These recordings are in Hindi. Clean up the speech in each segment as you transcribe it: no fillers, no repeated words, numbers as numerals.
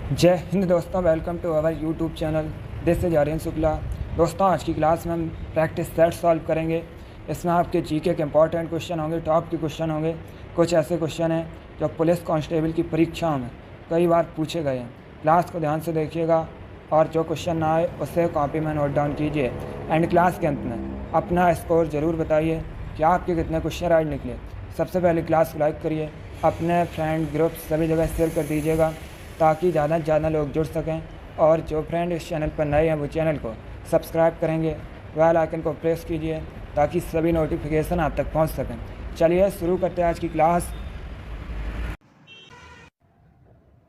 जय हिंद दोस्तों, welcome to our YouTube channel. This is Aryan Shukla. दोस्तों, आज की क्लास में हम प्रैक्टिस सेट सॉल्व करेंगे। इसमें आपके जीके के इंपॉर्टेंट क्वेश्चन होंगे, टॉप के क्वेश्चन होंगे। कुछ ऐसे क्वेश्चन हैं जो पुलिस कांस्टेबल की परीक्षाओं में कई बार पूछे गए हैं। क्लास को ध्यान से देखिएगा और जो क्वेश्चन ना आए उसे कॉपी में नोट डाउन कीजिए। एंड क्लास के अंत में अपना स्कोर ज़रूर बताइए कि आपके कितने क्वेश्चन राइट निकले। सबसे पहले क्लास को लाइक करिए, अपने फ्रेंड ग्रुप सभी जगह शेयर कर दीजिएगा ताकि ज़्यादा से ज़्यादा लोग जुड़ सकें। और जो फ्रेंड इस चैनल पर नए हैं वो चैनल को सब्सक्राइब करेंगे, बेल आइकन को प्रेस कीजिए ताकि सभी नोटिफिकेशन आप तक पहुंच सकें। चलिए शुरू करते हैं आज की क्लास।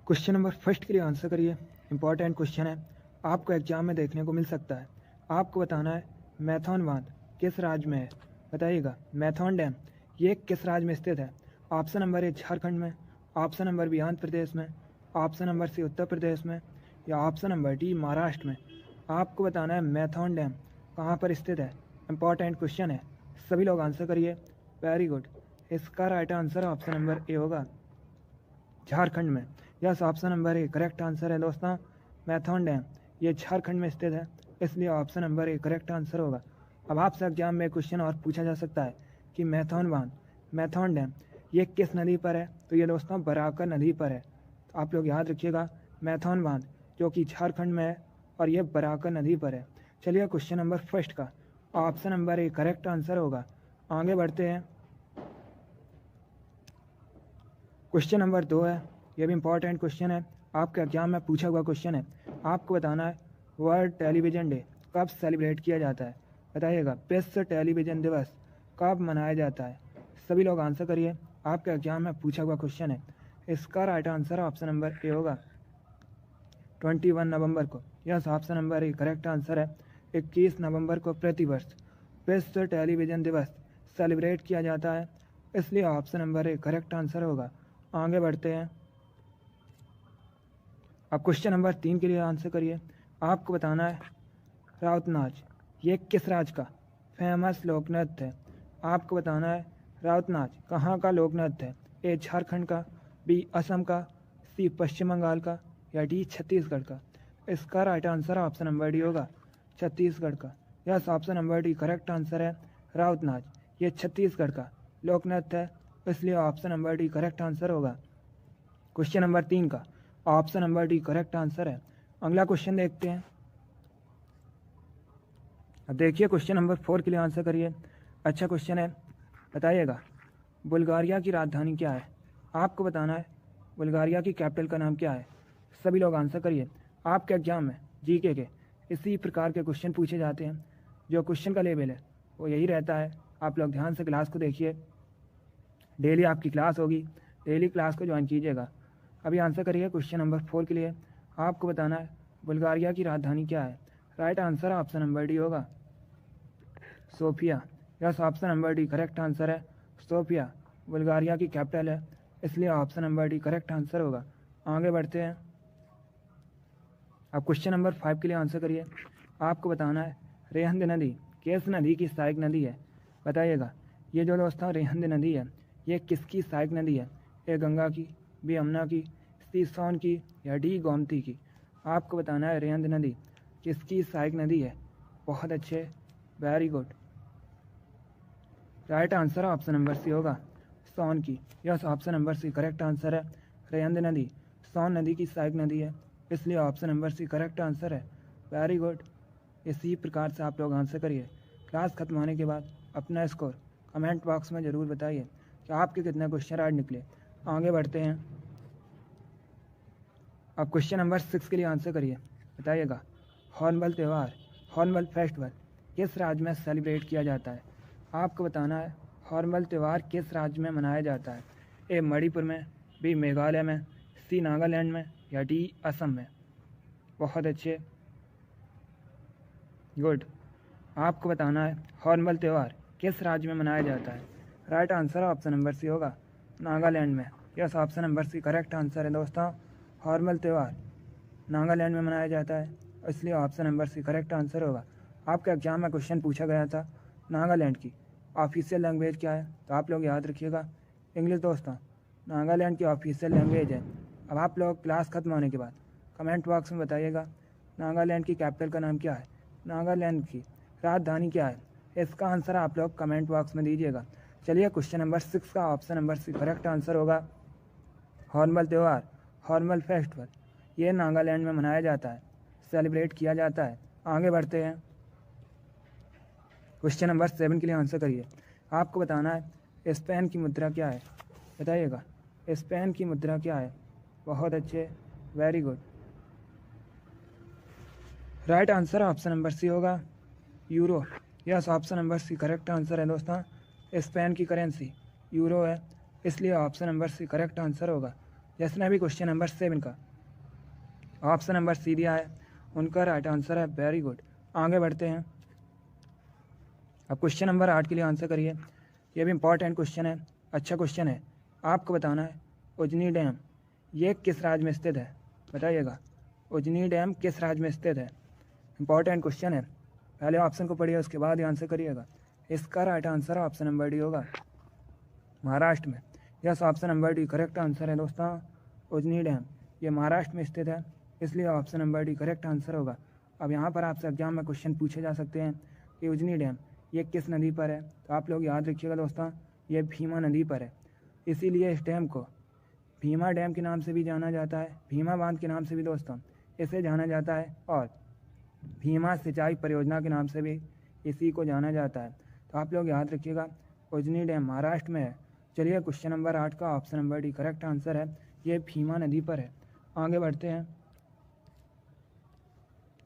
क्वेश्चन नंबर फर्स्ट के लिए आंसर करिए। इंपॉर्टेंट क्वेश्चन है, आपको एग्जाम में देखने को मिल सकता है। आपको बताना है मैथॉन बांध किस राज्य में है। बताइएगा, मैथॉन डैम ये किस राज्य में स्थित है। ऑप्शन नंबर ए झारखंड में, option number B Andhra Pradesh में, ऑप्शन नंबर सी उत्तर प्रदेश में, या ऑप्शन नंबर डी महाराष्ट्र में। आपको बताना है मैथॉन डैम कहाँ पर स्थित है। इंपॉर्टेंट क्वेश्चन है, सभी लोग आंसर करिए। Very good. इसका right answer option number A होगा, झारखंड में। Yes, option number A correct answer है दोस्तों। मैथॉन डैम ये झारखंड में स्थित है, इसलिए option number A correct answer होगा। अब आपसे एग्जाम में क्वेश्चन और पूछा जा सकता है कि मैथॉन बांध, मैथॉन डैम ये किस नदी पर है। तो ये दोस्तों बराकर नदी पर है। तो आप लोग याद रखिएगा, मैथॉन बांध जो कि झारखंड में है और ये बराकर नदी पर है। चलिए क्वेश्चन नंबर फर्स्ट का option number A correct answer होगा। आगे बढ़ते हैं। क्वेश्चन नंबर 2 है, ये भी इंपॉर्टेंट क्वेश्चन है, आपके एग्जाम में पूछा हुआ क्वेश्चन है। आपको बताना है वर्ल्ड टेलीविज़न डे कब सेलिब्रेट किया जाता है। बताइएगा, विश्व टेलीविज़न दिवस कब मनाया जाता है। सभी लोग आंसर करिए, आपके एग्जाम में पूछा हुआ क्वेश्चन है। इसका right answer option number A होगा, 21 नवंबर को। Yes, option number A correct answer है। 21 नवंबर को प्रतिवर्ष विश्व टेलीविज़न दिवस सेलिब्रेट किया जाता है, इसलिए option number A correct answer होगा। आगे बढ़ते हैं। अब क्वेश्चन नंबर 3 के लिए आंसर करिए। आपको बताना है राउत नाच ये किस राज्य का फेमस लोक नृत्य है। आपको बताना है राउत नाच कहाँ का लोक नृत्य है। ए झारखंड का, बी असम का, सी पश्चिम बंगाल का, या डी छत्तीसगढ़ का। इसका right answer option number D होगा, छत्तीसगढ़ का। Yes, option number D correct answer है। राउत नाच ये छत्तीसगढ़ का लोक नृत्य है, इसलिए option number D correct answer होगा। क्वेश्चन नंबर 3 का option number D correct answer है। अगला क्वेश्चन देखते हैं। अब देखिए क्वेश्चन नंबर 4 के लिए आंसर करिए। अच्छा क्वेश्चन है, बताइएगा बुल्गारिया की राजधानी क्या है। आपको बताना है बुल्गारिया की कैपिटल का नाम क्या है। सभी लोग आंसर करिए। आपके एग्जाम में जीके के इसी प्रकार के क्वेश्चन पूछे जाते हैं। जो क्वेश्चन का लेवल है वो यही रहता है। आप लोग ध्यान से क्लास को देखिए, डेली आपकी क्लास होगी, डेली क्लास को ज्वाइन कीजिएगा। अभी आंसर करिए क्वेश्चन नंबर 4 के लिए। आपको बताना है बुल्गारिया की राजधानी क्या है। Right answer option number D होगा, Sofia. Yes, option number D correct answer है। सोफिया बुल्गारिया की कैपिटल है, इसलिए option number D correct answer होगा। आगे बढ़ते हैं। अब क्वेश्चन नंबर 5 के लिए आंसर करिए। आपको बताना है रेहंद नदी किस नदी की सहायक नदी है। बताइएगा, ये जो दोस्तों रेहंद नदी है ये किसकी सहायक नदी है। ए गंगा की, बी यमुना की, सी सोन की, या डी गोमती की। आपको बताना है रेहंद नदी किसकी सहायक नदी है। बहुत अच्छे, very good. Right answer option number C होगा, सोन की। Yes, option number C correct answer है। रेहंद नदी सोन नदी की सहायक नदी है, इसलिए option number C correct answer है। Very good. इसी प्रकार से आप लोग आंसर करिए। क्लास खत्म होने के बाद अपना स्कोर कमेंट बॉक्स में ज़रूर बताइए कि आपके कितने क्वेश्चन राइट निकले। आगे बढ़ते हैं। अब क्वेश्चन नंबर 6 के लिए आंसर करिए। बताइएगा हॉर्नबिल त्यौहार, हॉर्नबिल फेस्टिवल किस राज्य में सेलिब्रेट किया जाता है। आपको बताना है हॉर्नबिल त्यौहार किस राज्य में मनाया जाता है। ए मणिपुर में, बी मेघालय में, सी नागालैंड में, या डी असम में। बहुत अच्छे, गुड। आपको बताना है हॉर्नबिल त्यौहार किस राज्य में मनाया जाता है। Right answer option number C होगा, नागालैंड में। Yes, option number C correct answer है दोस्तों। हॉर्नबिल त्यौहार नागालैंड में मनाया जाता है, इसलिए option number C correct answer होगा। आपके एग्जाम में क्वेश्चन पूछा गया था नागालैंड की ऑफिशियल लैंग्वेज क्या है, तो आप लोग याद रखिएगा इंग्लिश दोस्तों। नागालैंड की ऑफिशियल लैंग्वेज है। अब आप लोग क्लास खत्म होने के बाद कमेंट बॉक्स में बताइएगा। नागालैंड की कैपिटल का नाम क्या है? नागालैंड की राजधानी क्या है? इसका आंसर आप लोग कमेंट बॉक्स में दीजिएगा। चलिए क्वेश्चन नंबर 6 का option number C correct answer होगा हॉर्नबिल त्यौहार, हॉर्नबिल फेस्टिवल। ये नागालैंड में मनाया जाता है, सेलिब्रेट किया जाता है। आगे बढ़ते हैं। क्वेश्चन नंबर 7 के लिए आंसर करिए। आपको बताना है स्पेन की मुद्रा क्या है? बताइएगा स्पेन की मुद्रा क्या है? बहुत अच्छे, very good. Right answer option number C होगा euro. Yes, option number C correct answer है दोस्तों। स्पेन की करेंसी यूरो है, इसलिए option number C correct answer होगा। जिसने भी क्वेश्चन नंबर 7 का ऑप्शन नंबर सी दिया है उनका राइट आंसर है, वेरी गुड। आगे बढ़ते हैं। अब क्वेश्चन नंबर 8 के लिए आंसर करिए। ये भी इंपॉर्टेंट क्वेश्चन है, अच्छा क्वेश्चन है। आपको बताना है उजनी डैम ये किस राज्य में स्थित है? बताइएगा उजनी डैम किस राज्य में स्थित है? इंपॉर्टेंट क्वेश्चन है, पहले ऑप्शन को पढ़िए उसके बाद आंसर करिएगा। इसका right answer option number D होगा, महाराष्ट्र में। Yes, option number D correct answer है दोस्तों। उजनी डैम ये महाराष्ट्र में स्थित है, इसलिए option number D correct answer होगा। अब यहाँ पर आपसे एग्जाम में क्वेश्चन पूछे जा सकते हैं कि उजनी डैम ये किस नदी पर है? तो आप लोग याद रखिएगा दोस्तों, ये भीमा नदी पर है, इसीलिए इस डैम को भीमा डैम के नाम से भी जाना जाता है, भीमा बांध के नाम से भी दोस्तों इसे जाना जाता है, और भीमा सिंचाई परियोजना के नाम से भी इसी को जाना जाता है। तो आप लोग याद रखिएगा उजनी डैम महाराष्ट्र में है। चलिए क्वेश्चन नंबर 8 का option number D correct answer है, ये भीमा नदी पर है। आगे बढ़ते हैं।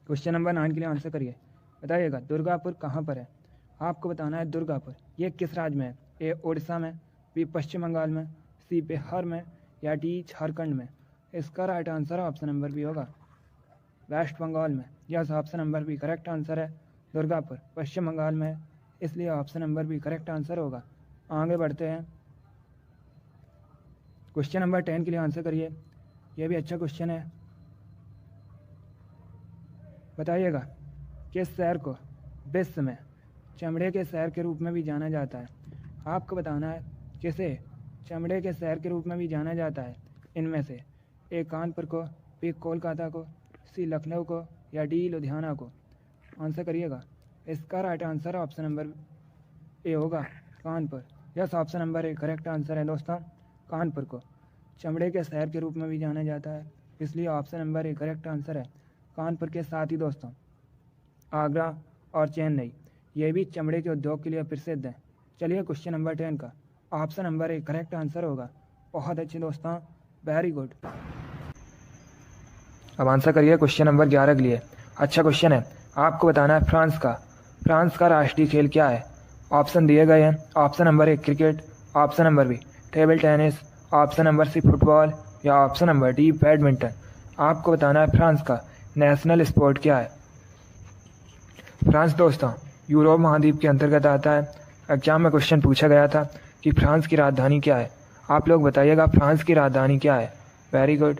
क्वेश्चन नंबर 9 के लिए आंसर करिए। बताइएगा दुर्गापुर कहाँ पर है? आपको बताना है दुर्गापुर ये किस राज्य में है? ए उड़ीसा में, बी पश्चिम बंगाल में, सी बिहार में, या डी झारखंड में? इसका right answer option number B होगा, वेस्ट बंगाल में। Yes, option number B correct answer है, दुर्गापुर पश्चिम बंगाल में है, इसलिए option number B correct answer होगा। आगे बढ़ते हैं। क्वेश्चन नंबर 10 के लिए आंसर करिए। यह भी अच्छा क्वेश्चन है। बताइएगा किस शहर को विश्व में चमड़े के शहर के रूप में भी जाना जाता है? आपको बताना है किसे चमड़े के शहर के रूप में भी जाना जाता है। इनमें से ए कानपुर को, बी कोलकाता को, सी लखनऊ को, या डी लुधियाना को? आंसर करिएगा। इसका right answer option number A होगा, Kanpur. Yes, option number A correct answer है दोस्तों, कानपुर को चमड़े के शहर के रूप में भी जाना जाता है, इसलिए option number A correct answer है। कानपुर के साथ ही दोस्तों आगरा और चेन्नई ये भी चमड़े के उद्योग के लिए प्रसिद्ध हैं। चलिए क्वेश्चन नंबर 10 का option number A correct answer होगा। बहुत अच्छे दोस्तों, वेरी गुड। अब आंसर करिए क्वेश्चन नंबर 11 के लिए। अच्छा क्वेश्चन है। आपको बताना है फ्रांस का राष्ट्रीय खेल क्या है? ऑप्शन दिए गए हैं। Option number A cricket, option number B table tennis, option number C football, या ऑप्शन नंबर डी बैडमिंटन? आपको बताना है फ्रांस का नेशनल स्पोर्ट क्या है? फ्रांस दोस्तों यूरोप महाद्वीप के अंतर्गत आता है। एग्जाम में क्वेश्चन पूछा गया था कि फ्रांस की राजधानी क्या है? आप लोग बताइएगा फ्रांस की राजधानी क्या है? Very good.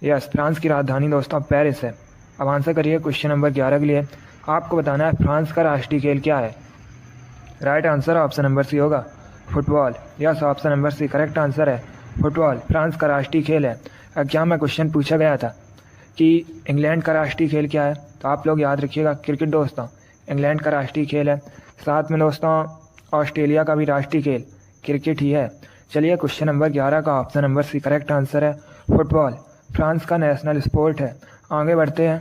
यस, फ्रांस की राजधानी दोस्तों पेरिस है। अब आंसर करिए क्वेश्चन नंबर 11 के लिए। आपको बताना है फ्रांस का राष्ट्रीय खेल क्या है? Right answer option number C होगा, football. Yes, option number C correct answer है, फुटबॉल फ्रांस का राष्ट्रीय खेल है। एग्जाम में क्वेश्चन पूछा गया था कि इंग्लैंड का राष्ट्रीय खेल क्या है? तो आप लोग याद रखिएगा क्रिकेट दोस्तों इंग्लैंड का राष्ट्रीय खेल है। साथ में दोस्तों ऑस्ट्रेलिया का भी राष्ट्रीय खेल क्रिकेट ही है। चलिए क्वेश्चन नंबर 11 का option number C correct answer है, फुटबॉल फ्रांस का नेशनल स्पोर्ट है। आगे बढ़ते हैं।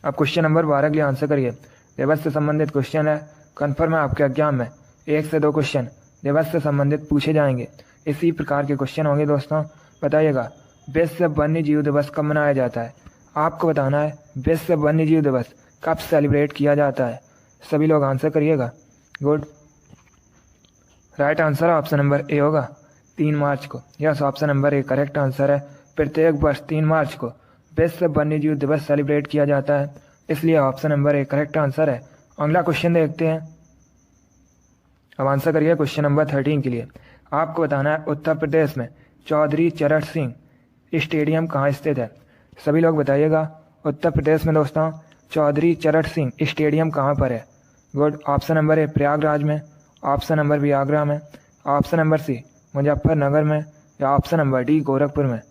अब क्वेश्चन नंबर 12 के लिए आंसर करिए। दिवस से संबंधित क्वेश्चन है, कन्फर्म है आपके एग्जाम में 1 से 2 क्वेश्चन दिवस से संबंधित पूछे जाएंगे। इसी प्रकार के क्वेश्चन होंगे दोस्तों। बताइएगा विश्व वन्य जीव दिवस कब मनाया जाता है? आपको बताना है विश्व वन्य जीव दिवस कब सेलिब्रेट किया जाता है? सभी लोग आंसर करिएगा। Good. Right answer option number A होगा, 3 मार्च को। Yes, option number A correct answer है। प्रत्येक वर्ष 3 मार्च को विश्व वन्य जीव दिवस सेलिब्रेट किया जाता है, इसलिए option number A correct answer है। अगला क्वेश्चन देखते हैं। अब आंसर करिए क्वेश्चन नंबर 13 के लिए। आपको बताना है उत्तर प्रदेश में चौधरी चरण सिंह स्टेडियम कहाँ स्थित है? सभी लोग बताइएगा उत्तर प्रदेश में दोस्तों चौधरी चरण सिंह स्टेडियम कहाँ पर है? गुड। ऑप्शन नंबर ए प्रयागराज में, ऑप्शन नंबर बी आगरा में, ऑप्शन नंबर सी मुजफ्फरनगर में, या ऑप्शन नंबर डी गोरखपुर में?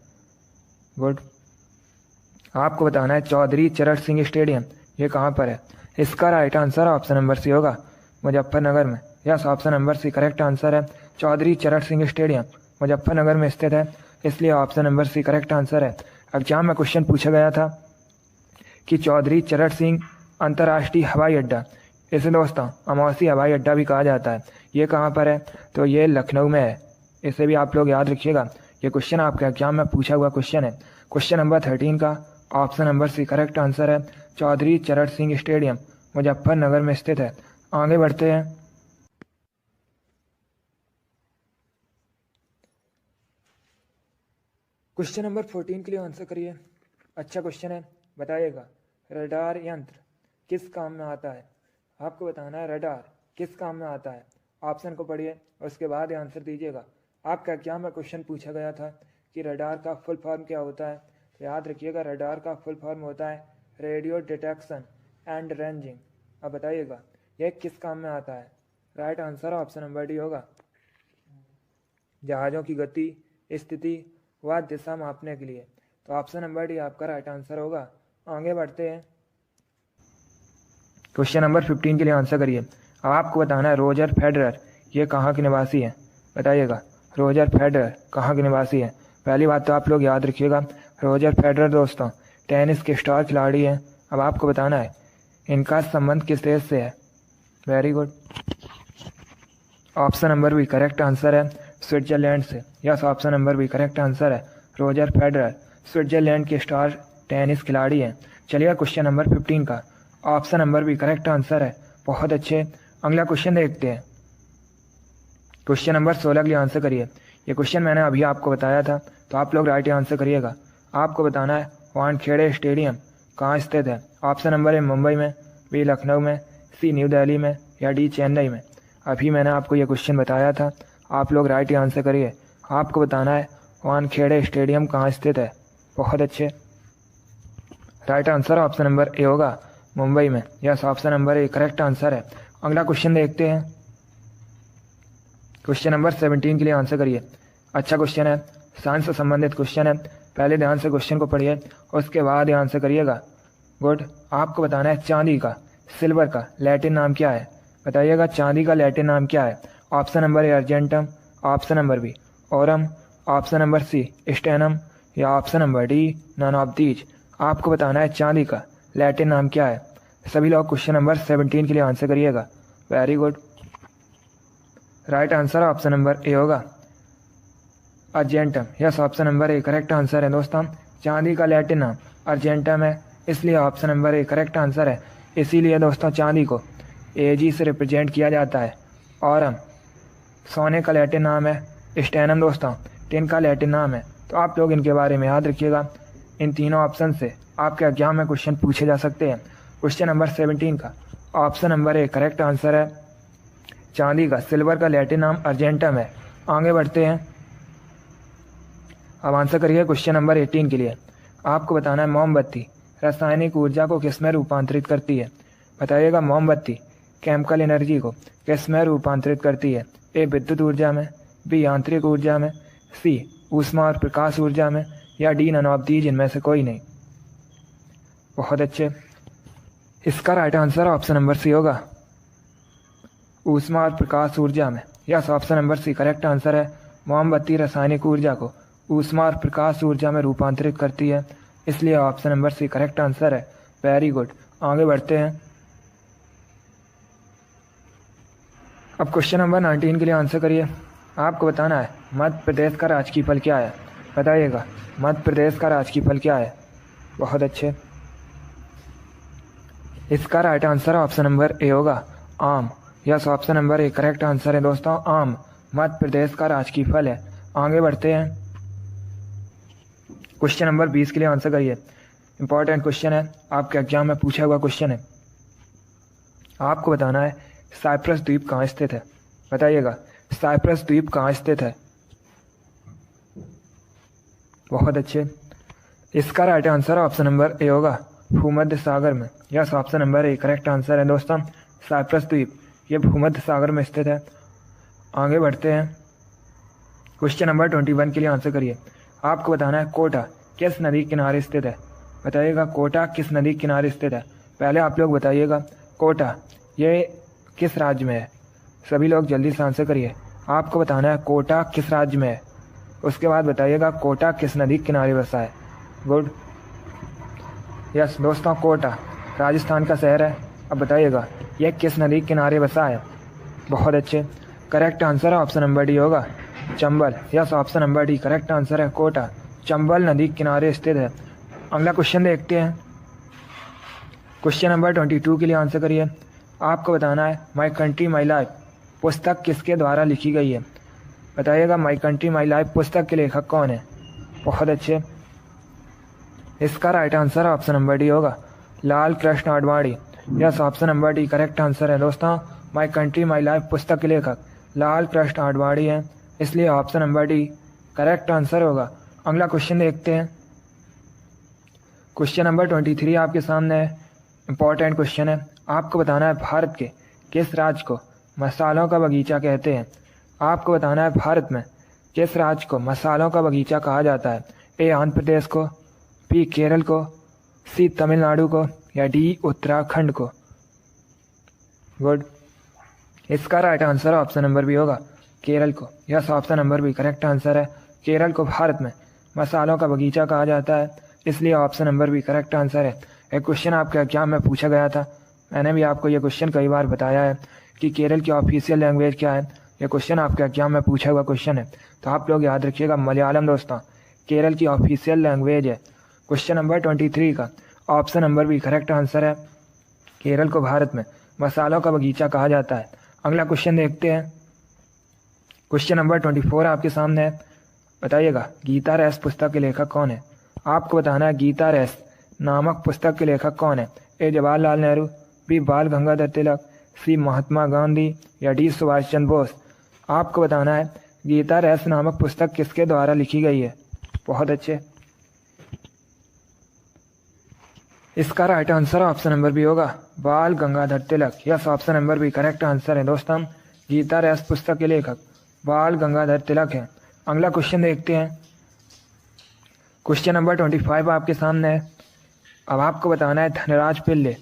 गुड। आपको बताना है चौधरी चरण सिंह स्टेडियम ये कहाँ पर है। इसका right answer option number C होगा, मुजफ्फरनगर में। Yes, option number C correct answer है। चौधरी चरण सिंह स्टेडियम मुजफ्फरनगर में स्थित है, इसलिए option number C correct answer है। एग्जाम में क्वेश्चन पूछा गया था कि चौधरी चरण सिंह अंतर्राष्ट्रीय हवाई अड्डा, इसे दोस्तों अमौसी हवाई अड्डा भी कहा जाता है, ये कहाँ पर है? तो ये लखनऊ में है। इसे भी आप लोग याद रखिएगा, ये क्वेश्चन आपके एग्जाम में पूछा हुआ क्वेश्चन है। क्वेश्चन नंबर 13 का option number C correct answer है। चौधरी चरण सिंह स्टेडियम मुजफ्फरनगर में स्थित है। आगे बढ़ते हैं। क्वेश्चन नंबर 14 के लिए आंसर करिए। अच्छा क्वेश्चन है, बताइएगा रडार यंत्र किस काम में आता है। आपको बताना है रडार किस काम में आता है। ऑप्शन को पढ़िए और उसके बाद आंसर दीजिएगा। आपका एग्जाम में क्वेश्चन पूछा गया था कि रडार का फुल फॉर्म क्या होता है, तो याद रखिएगा रडार का फुल फॉर्म होता है रेडियो डिटेक्शन एंड रेंजिंग। अब बताइएगा यह किस काम में आता है। Right answer option number D होगा, जहाज़ों की गति, स्थिति व दिशा मापने के लिए। तो ऑप्शन नंबर डी आपका राइट आंसर होगा। आगे बढ़ते हैं। क्वेश्चन नंबर 15 के लिए आंसर करिए। अब आपको बताना है रोजर फेडरर ये कहाँ के निवासी है। बताइएगा रोजर फेडरर कहाँ के निवासी है। पहली बात तो आप लोग याद रखिएगा, रोजर फेडरर दोस्तों टेनिस के स्टार खिलाड़ी हैं। अब आपको बताना है इनका संबंध किस देश से है। Very good, option number B correct answer है, स्विट्जरलैंड से। Yes, option number B correct answer है। रोजर फेडरर स्विट्जरलैंड के स्टार टेनिस खिलाड़ी हैं। चलिए क्वेश्चन नंबर 15 का option number B correct answer है। बहुत अच्छे, अगला क्वेश्चन देखते हैं। क्वेश्चन नंबर 16 के लिए आंसर करिए। ये क्वेश्चन मैंने अभी आपको बताया था, तो आप लोग राइट आंसर करिएगा। आपको बताना है वानखेड़े स्टेडियम कहाँ स्थित है। ऑप्शन नंबर ए मुंबई में, बी लखनऊ में, सी न्यू दिल्ली में या डी चेन्नई में। अभी मैंने आपको ये क्वेश्चन बताया था, आप लोग राइट आंसर करिए। आपको बताना है वानखेड़े स्टेडियम कहाँ स्थित है। बहुत अच्छे, right answer option number A होगा, मुंबई में। Yes, option number A correct answer है। अगला क्वेश्चन देखते हैं। क्वेश्चन नंबर 17 के लिए आंसर करिए। अच्छा क्वेश्चन है, साइंस से संबंधित क्वेश्चन है। पहले ध्यान से क्वेश्चन को पढ़िए, उसके बाद आंसर करिएगा। गुड, आपको बताना है चांदी का, सिल्वर का लैटिन नाम क्या है। बताइएगा चांदी का लैटिन नाम क्या है। Option number A argentum, option number B aurum, option number C stannum या option number D none of these. आपको बताना है चांदी का लैटिन नाम क्या है। सभी लोग क्वेश्चन नंबर 17 के लिए आंसर करिएगा। Very good, right answer option number A होगा, argentum. Yes, option number A correct answer है दोस्तों। चांदी का लैटिन नाम अर्जेंटम है, इसलिए option number A correct answer है। इसीलिए दोस्तों चांदी को एजी से रिप्रेजेंट किया जाता है। और सोने का लैटिन नाम है स्टेनम दोस्तों, टिन का लैटिन नाम है। तो आप लोग इनके बारे में याद रखिएगा। इन तीनों ऑप्शन से आपके एग्जाम में क्वेश्चन पूछे जा सकते हैं। क्वेश्चन नंबर 17 का option number A correct answer है। चांदी का, सिल्वर का लैटिन नाम अर्जेंटम है। आगे बढ़ते हैं। अब आंसर करिए क्वेश्चन नंबर 18 के लिए। आपको बताना है मोमबत्ती रासायनिक ऊर्जा को किस में रूपांतरित करती है। बताइएगा मोमबत्ती केमिकल एनर्जी को किस में रूपांतरित करती है। ए विद्युत ऊर्जा में, बी यांत्रिक ऊर्जा में, सी ऊष्मा और प्रकाश ऊर्जा में या डी नन ऑफ दीज इनमें से कोई नहीं। बहुत अच्छे, इसका right answer option number C होगा, ऊष्मा और प्रकाश ऊर्जा में। Yes, option number C correct answer है। मोमबत्ती रासायनिक ऊर्जा को ऊष्मा और प्रकाश ऊर्जा में रूपांतरित करती है, इसलिए option number C correct answer है। वेरी गुड, आगे बढ़ते हैं। अब क्वेश्चन नंबर 19 के लिए आंसर करिए। आपको बताना है मध्य प्रदेश का राजकीय फल क्या है। बताइएगा मध्य प्रदेश का राजकीय फल क्या है। बहुत अच्छे, इसका right answer option number A होगा, आम। Yes, option number A correct answer है दोस्तों, आम मध्य प्रदेश का राजकीय फल है। आगे बढ़ते हैं। क्वेश्चन नंबर 20 के लिए आंसर करिए। इंपॉर्टेंट क्वेश्चन है, आपके एग्जाम में पूछा हुआ क्वेश्चन है। आपको बताना है साइप्रस द्वीप कहाँ स्थित है। बताइएगा साइप्रस द्वीप कहाँ स्थित है। बहुत अच्छे, इसका right answer option number A होगा, भूमध्य सागर में। Yes, option number A correct answer है दोस्तों, साइप्रस द्वीप ये भूमध्य सागर में स्थित है। आगे बढ़ते हैं। क्वेश्चन नंबर 21 के लिए आंसर करिए। आपको बताना है कोटा किस नदी किनारे स्थित है। बताइएगा कोटा किस नदी के किनारे स्थित है। पहले आप लोग बताइएगा कोटा ये किस राज्य में है। सभी लोग जल्दी से आंसर करिए। आपको बताना है कोटा किस राज्य में है। उसके बाद बताइएगा कोटा किस नदी के किनारे बसा है। गुड, यस दोस्तों, कोटा राजस्थान का शहर है। अब बताइएगा यह किस नदी के किनारे बसा है। बहुत अच्छे, करेक्ट आंसर है ऑप्शन नंबर डी होगा, Chambal. Yes, option number D correct answer है, कोटा चंबल नदी के किनारे स्थित है। अगला क्वेश्चन देखते हैं। क्वेश्चन नंबर 22 के लिए आंसर करिए। आपको बताना है माई कंट्री माई लाइफ पुस्तक किसके द्वारा लिखी गई है। बताइएगा माई कंट्री माई लाइफ पुस्तक के लेखक कौन है। बहुत अच्छे, इसका right answer option number D होगा, Lal Krishna Advani. Yes, option number D correct answer है दोस्तों। माई कंट्री माई लाइफ पुस्तक के लेखक लाल कृष्ण आडवाणी है, इसलिए option number D correct answer होगा। अगला क्वेश्चन देखते हैं। क्वेश्चन नंबर 23 आपके सामने है, इंपॉर्टेंट क्वेश्चन है। आपको बताना है भारत के किस राज्य को मसालों का बगीचा कहते हैं। आपको बताना है भारत में किस राज्य को मसालों का बगीचा कहा जाता है। ए आंध्र प्रदेश को, बी केरल को, सी तमिलनाडु को या डी उत्तराखंड को। गुड, इसका right answer option number B होगा, केरल को। Yes, option number B correct answer है, केरल को भारत में मसालों का बगीचा कहा जाता है, इसलिए option number B correct answer है। एक क्वेश्चन आपके एग्जाम में पूछा गया था, मैंने भी आपको ये क्वेश्चन कई बार बताया है कि केरल की ऑफिशियल लैंग्वेज क्या है। ये क्वेश्चन आपके एग्जाम में पूछा हुआ क्वेश्चन है, तो आप लोग याद रखिएगा मलयालम दोस्तों केरल की ऑफिशियल लैंग्वेज है। क्वेश्चन नंबर 23 का option number B correct answer है, केरल को भारत में मसालों का बगीचा कहा जाता है। अगला क्वेश्चन देखते हैं। क्वेश्चन नंबर 24 आपके सामने है। बताइएगा गीता रेस पुस्तक के लेखक कौन है। आपको बताना है गीता रेस नामक पुस्तक के लेखक कौन है। ए जवाहरलाल नेहरू, बी बाल गंगाधर तिलक, सी महात्मा गांधी या डी सुभाष चंद्र बोस। आपको बताना है गीता रेस नामक पुस्तक किसके द्वारा लिखी गई है। बहुत अच्छे, इसका right answer option number B होगा, Bal Gangadhar Tilak. Yes, option number B correct answer है दोस्तों, गीता रेस पुस्तक के लेखक बाल गंगाधर तिलक है। अगला क्वेश्चन देखते हैं। क्वेश्चन नंबर 25 आपके सामने है। अब आपको बताना है धनराज पिल्ले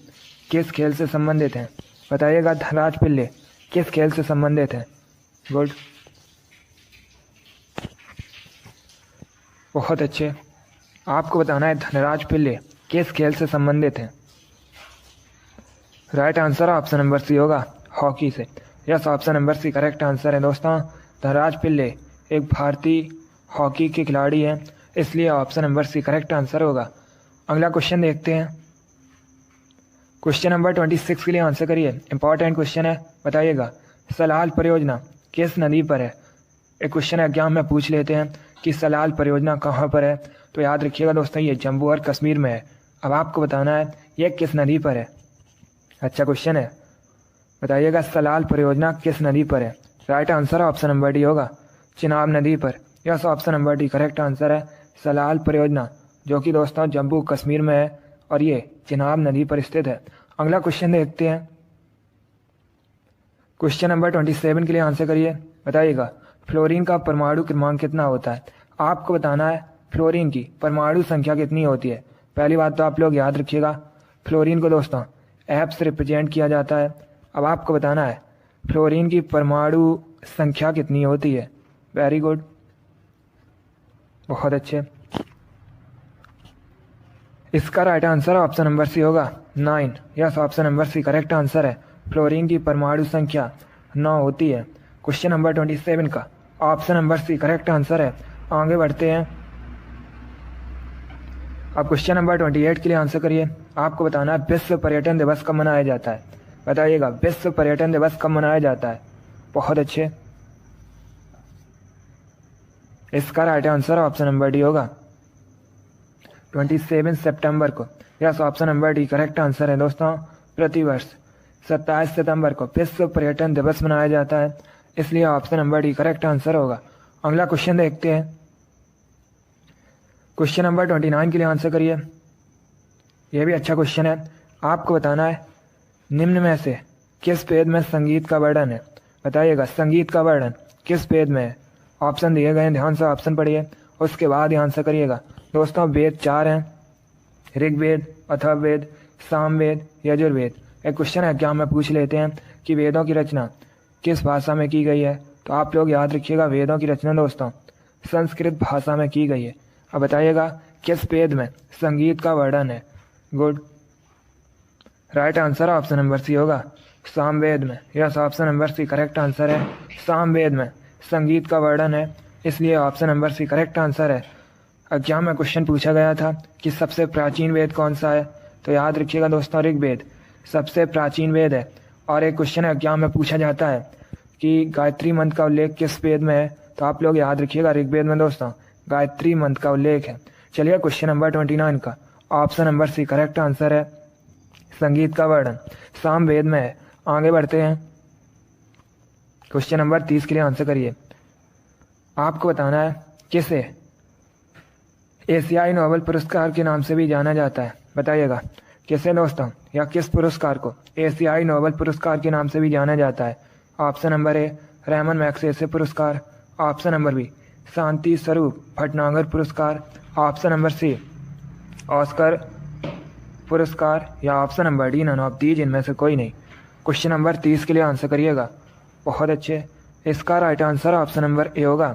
किस खेल से संबंधित हैं। बताइएगा धनराज पिल्ले किस खेल से संबंधित है। गुड, बहुत अच्छे, आपको बताना है धनराज पिल्ले किस खेल से संबंधित है। Right answer option number C होगा, हॉकी से। Yes, option number C correct answer है दोस्तों, धनराज पिल्ले एक भारतीय हॉकी के खिलाड़ी हैं, इसलिए option number C correct answer होगा। अगला क्वेश्चन देखते हैं। क्वेश्चन नंबर 26 के लिए आंसर करिए, इंपॉर्टेंट क्वेश्चन है। बताइएगा सलाल परियोजना किस नदी पर है। एक क्वेश्चन एग्जाम में पूछ लेते हैं कि सलाल परियोजना कहाँ पर है, तो याद रखिएगा दोस्तों ये जम्मू और कश्मीर में है। अब आपको बताना है ये किस नदी पर है। अच्छा क्वेश्चन है, बताइएगा सलाल परियोजना किस नदी पर है। Right answer option number D होगा, चिनाब नदी पर। Yes, option number D correct answer है, सलाल परियोजना जो कि दोस्तों जम्मू कश्मीर में है और ये चिनाब नदी पर स्थित है। अगला क्वेश्चन देखते हैं। क्वेश्चन नंबर 27 के लिए आंसर करिए। बताइएगा फ्लोरीन का परमाणु क्रमांक कितना होता है। आपको बताना है फ्लोरीन की परमाणु संख्या कितनी होती है। पहली बात तो आप लोग याद रखिएगा फ्लोरीन को दोस्तों एफ से रिप्रेजेंट किया जाता है। अब आपको बताना है फ्लोरीन की परमाणु संख्या कितनी होती है। वेरी गुड, बहुत अच्छे, इसका right answer option number C होगा 9। Yes, option number C correct answer है, फ्लोरीन की परमाणु संख्या 9 होती है। क्वेश्चन नंबर 27 का option number C correct answer है। आगे बढ़ते हैं। अब क्वेश्चन नंबर 28 के लिए आंसर करिए। आपको बताना है विश्व पर्यटन दिवस कब मनाया जाता है। बताइएगा विश्व पर्यटन दिवस कब मनाया जाता है। बहुत अच्छे, इसका right answer option number D होगा 27 सितंबर को। Yes, option number D correct answer है दोस्तों, प्रतिवर्ष 27 सितंबर को विश्व पर्यटन दिवस मनाया जाता है, इसलिए option number D correct answer होगा। अगला क्वेश्चन देखते हैं। क्वेश्चन नंबर 29 के लिए आंसर करिए। यह भी अच्छा क्वेश्चन है। आपको बताना है निम्न में से किस वेद में संगीत का वर्णन है। बताइएगा संगीत का वर्णन किस वेद में है। ऑप्शन दिए गए हैं, ध्यान से ऑप्शन पढ़िए, उसके बाद ही आंसर करिएगा। दोस्तों वेद 4 हैं, ऋग्वेद, अथर्ववेद, सामवेद, यजुर्वेद। एक क्वेश्चन एग्जाम में पूछ लेते हैं कि वेदों की रचना किस भाषा में की गई है। तो आप लोग याद रखिएगा, वेदों की रचना दोस्तों संस्कृत भाषा में की गई है। अब बताइएगा किस वेद में संगीत का वर्णन है। Good, right answer option number C होगा, सामवेद में। Yes, option number C correct answer है। सामवेद में संगीत का वर्णन है, इसलिए option number C correct answer है। एग्जाम में क्वेश्चन पूछा गया था कि सबसे प्राचीन वेद कौन सा है। तो याद रखिएगा दोस्तों, ऋग्वेद सबसे प्राचीन वेद है। और एक क्वेश्चन एग्जाम में पूछा जाता है कि गायत्री मंत्र का उल्लेख किस वेद में है। तो आप लोग याद रखिएगा, ऋग्वेद में दोस्तों गायत्री मंत्र का उल्लेख है। चलिए क्वेश्चन नंबर 29 का option number C correct answer है, संगीत का वर्णन सामवेद में है। आगे बढ़ते हैं, क्वेश्चन नंबर 30 के लिए आंसर करिए। आपको बताना है किसे एशियाई नोबेल पुरस्कार के नाम से भी जाना जाता है। बताइएगा किसे दोस्तों, या किस पुरस्कार को एशियाई नोबेल पुरस्कार के नाम से भी जाना जाता है। Option number A Ramon Magsaysay पुरस्कार, option number B Shanti Swarup Bhatnagar पुरस्कार, ऑप्शन नंबर सी ऑस्कर पुरस्कार, या option number D none of these, इनमें से कोई नहीं। क्वेश्चन नंबर 30 के लिए आंसर करिएगा। बहुत अच्छे, इसका right answer option number A होगा,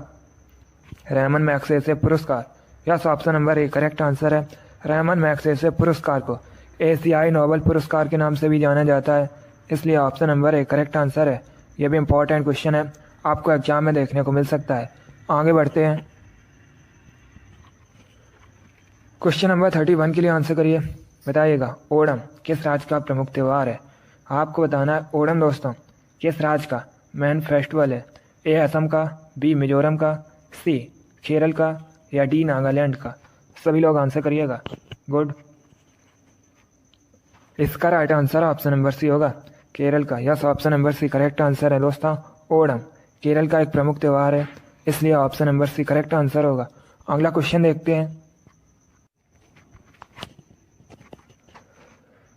रहमान मैग्सेसे पुरस्कार। Yes, option number A correct answer है। रहमान मैग्सेसे पुरस्कार को एशियाई नोबेल पुरस्कार के नाम से भी जाना जाता है, इसलिए option number A correct answer है। यह भी इंपॉर्टेंट क्वेश्चन है, आपको एग्जाम में देखने को मिल सकता है। आगे बढ़ते हैं, क्वेश्चन नंबर 31 के लिए आंसर करिए। बताइएगा ओणम किस राज्य का प्रमुख त्यौहार है। आपको बताना है ओणम दोस्तों किस राज्य का मेन फेस्टिवल है। ए असम का, बी मिजोरम का, सी केरल का, या डी नागालैंड का। सभी लोग आंसर करिएगा। गुड, इसका right answer option number C होगा, केरल का। Yes, option number C correct answer है दोस्तों। ओणम केरल का एक प्रमुख त्यौहार है, इसलिए option number C correct answer होगा। अगला क्वेश्चन देखते हैं,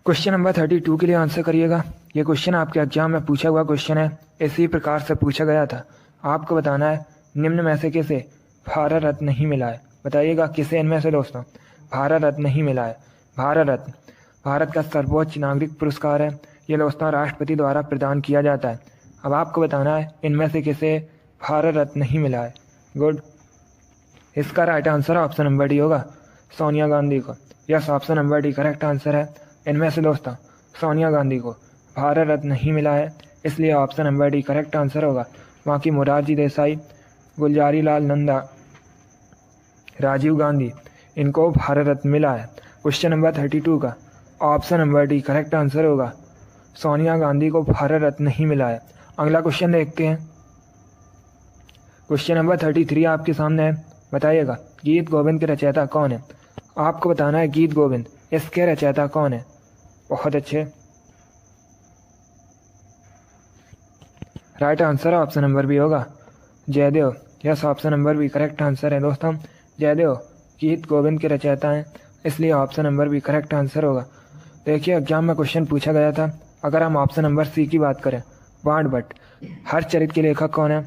क्वेश्चन नंबर 32 के लिए आंसर करिएगा। ये क्वेश्चन आपके एग्जाम में पूछा हुआ क्वेश्चन है, इसी प्रकार से पूछा गया था। आपको बताना है निम्न में से किसे भारत रत्न नहीं मिला है। बताइएगा किसे इनमें से दोस्तों भारत रत्न नहीं मिला है। भारत रत्न भारत का सर्वोच्च नागरिक पुरस्कार है, ये दोस्तों राष्ट्रपति द्वारा प्रदान किया जाता है। अब आपको बताना है इनमें से किसे भारत रत्न नहीं मिला है। गुड, इसका right answer option number D होगा, सोनिया गांधी को। Yes, option number D correct answer है। इनमें से दोस्तों सोनिया गांधी को भारत रत्न नहीं मिला है, इसलिए option number D correct answer होगा। बाकी मोरारजी देसाई, गुलजारी लाल नंदा, राजीव गांधी, इनको भारत रत्न मिला है। क्वेश्चन नंबर 32 का option number D correct answer होगा, सोनिया गांधी को भारत रत्न नहीं मिला है। अगला क्वेश्चन देखते हैं, क्वेश्चन नंबर 33 आपके सामने है। बताइएगा गीत गोविंद के रचयिता कौन है। आपको बताना है गीत गोविंद इसके रचयिता कौन है। बहुत अच्छे, right answer option number B होगा, Jayadev. Yes, option number B correct answer है दोस्तों। जयदेव गीत गोविंद के रचयिता हैं, इसलिए option number B correct answer होगा। देखिए एग्जाम में क्वेश्चन पूछा गया था, अगर हम ऑप्शन नंबर सी की बात करें, वाण भट्ट हर्षचरित के लेखक कौन है।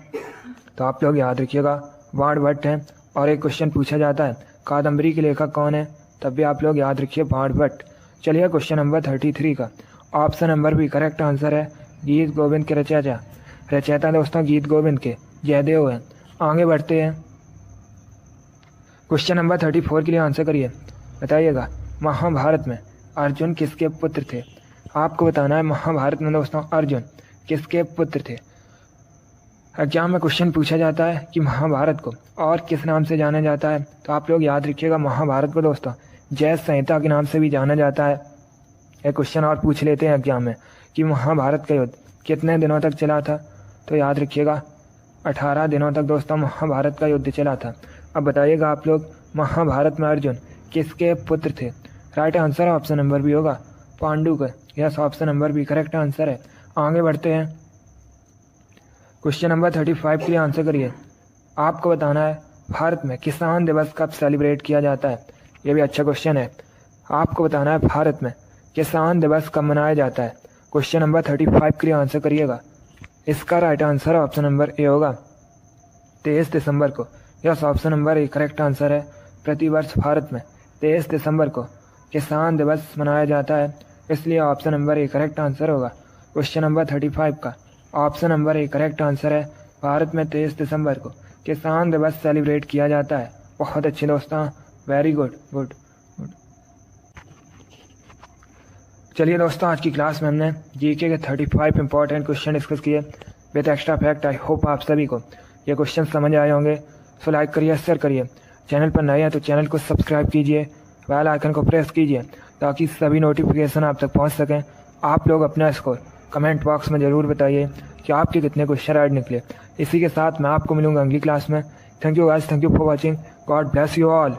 तो आप लोग याद रखिएगा वाण भट्ट हैं। और एक क्वेश्चन पूछा जाता है कादम्बरी के लेखक कौन है, तब भी आप लोग याद रखिए वाण भट्ट। चलिए क्वेश्चन नंबर 33 का option number B correct answer है, गीत गोविंद के रचयिता दोस्तों गीत गोविंद के जयदेव हैं। आगे बढ़ते हैं, क्वेश्चन नंबर 34 के लिए आंसर करिए। बताइएगा महाभारत में अर्जुन किसके पुत्र थे। आपको बताना है महाभारत में दोस्तों अर्जुन किसके पुत्र थे। एग्जाम में क्वेश्चन पूछा जाता है कि महाभारत को और किस नाम से जाना जाता है। तो आप लोग याद रखिएगा महाभारत को दोस्तों जय संहिता के नाम से भी जाना जाता है। एक क्वेश्चन और पूछ लेते हैं एग्जाम में कि महाभारत का युद्ध कितने दिनों तक चला था। तो याद रखिएगा 18 दिनों तक दोस्तों महाभारत का युद्ध चला था। अब बताइएगा आप लोग महाभारत में अर्जुन किसके पुत्र थे। Right answer option number B होगा, पांडु का। Yes, option number B correct answer है। आगे बढ़ते हैं, क्वेश्चन नंबर 35 के लिए आंसर करिए। आपको बताना है भारत में किसान दिवस कब सेलिब्रेट किया जाता है। यह भी अच्छा क्वेश्चन है। आपको बताना है भारत में किसान दिवस कब मनाया जाता है। क्वेश्चन नंबर 35 के लिए आंसर करिएगा। इसका right answer option number A होगा, 23 दिसंबर को। Yes, option number A correct answer है। प्रतिवर्ष भारत में 23 दिसंबर को किसान दिवस मनाया जाता है? इसलिए option number A correct answer होगा। क्वेश्चन नंबर 35 का option number A correct answer है। भारत में 23 दिसंबर को किसान दिवस सेलिब्रेट किया जाता है। बहुत अच्छे दोस्तों, वेरी गुड गुड गुड। चलिए दोस्तों, आज की क्लास में हमने जीके के 35 इंपॉर्टेंट क्वेश्चन डिस्कस किए with extra fact. I hope आप सभी को ये क्वेश्चन समझ आए होंगे। सो लाइक करिए, शेयर करिए। चैनल पर नए हैं तो चैनल को सब्सक्राइब कीजिए, बेल आइकन को प्रेस कीजिए ताकि सभी नोटिफिकेशन आप तक पहुंच सकें। आप लोग अपना स्कोर कमेंट बॉक्स में ज़रूर बताइए कि आपके कितने क्वेश्चन राइट निकले। इसी के साथ मैं आपको मिलूंगा अगली क्लास में। Thank you guys, thank you for watching. God bless you all.